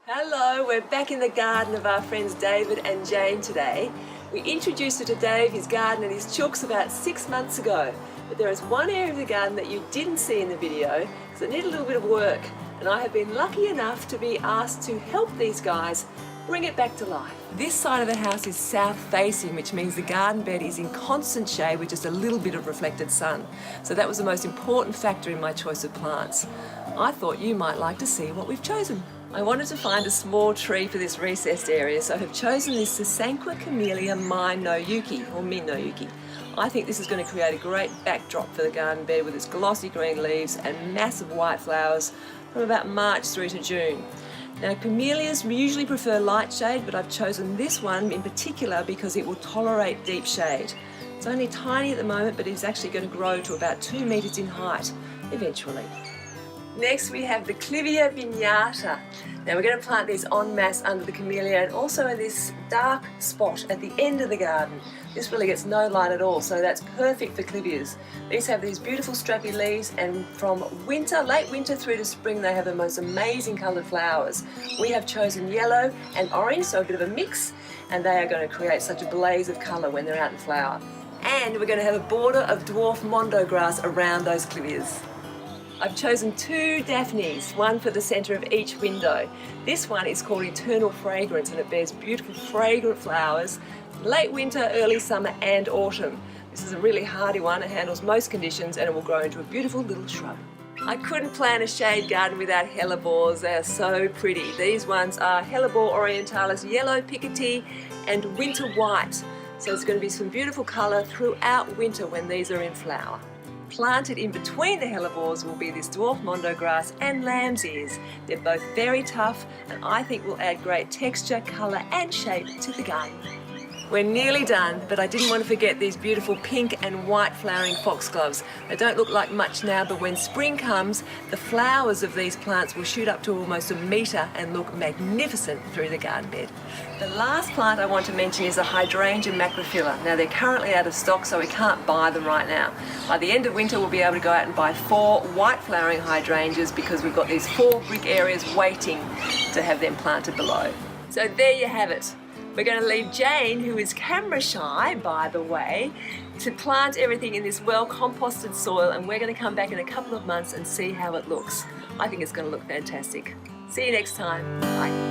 Hello, we're back in the garden of our friends David and Jane today. We introduced you to Dave, his garden and his chooks about 6 months ago. But there is one area of the garden that you didn't see in the video because it needed a little bit of work. And I have been lucky enough to be asked to help these guys bring it back to life. This side of the house is south facing, which means the garden bed is in constant shade with just a little bit of reflected sun. So that was the most important factor in my choice of plants. I thought you might like to see what we've chosen. I wanted to find a small tree for this recessed area, so I have chosen this Sasanqua Camellia Min no Yuki, or Min no Yuki. I think this is going to create a great backdrop for the garden bed with its glossy green leaves and massive white flowers from about March through to June. Now, camellias usually prefer light shade, but I've chosen this one in particular because it will tolerate deep shade. It's only tiny at the moment, but it's actually going to grow to about 2 meters in height eventually. Next we have the Clivia Pinata. Now we're going to plant these en masse under the camellia and also in this dark spot at the end of the garden. This really gets no light at all, so that's perfect for clivias. These have these beautiful strappy leaves, and from winter, late winter through to spring, they have the most amazing coloured flowers. We have chosen yellow and orange, so a bit of a mix, and they are going to create such a blaze of colour when they're out in flower. And we're going to have a border of dwarf Mondo grass around those clivias. I've chosen 2 Daphnes, one for the centre of each window. This one is called Eternal Fragrance and it bears beautiful fragrant flowers late winter, early summer and autumn. This is a really hardy one, it handles most conditions and it will grow into a beautiful little shrub. I couldn't plan a shade garden without Hellebores, they are so pretty. These ones are Hellebore orientalis yellow picotee and winter white. So it's going to be some beautiful colour throughout winter when these are in flower. Planted in between the hellebores will be this dwarf mondo grass and lamb's ears. They're both very tough and I think will add great texture, colour and shape to the garden. We're nearly done, but I didn't want to forget these beautiful pink and white flowering foxgloves. They don't look like much now, but when spring comes, the flowers of these plants will shoot up to almost a metre and look magnificent through the garden bed. The last plant I want to mention is a Hydrangea macrophylla. Now they're currently out of stock, so we can't buy them right now. By the end of winter, we'll be able to go out and buy 4 white flowering hydrangeas because we've got these 4 brick areas waiting to have them planted below. So there you have it. We're going to leave Jane, who is camera shy, by the way, to plant everything in this well-composted soil, and we're going to come back in a couple of months and see how it looks. I think it's going to look fantastic. See you next time. Bye.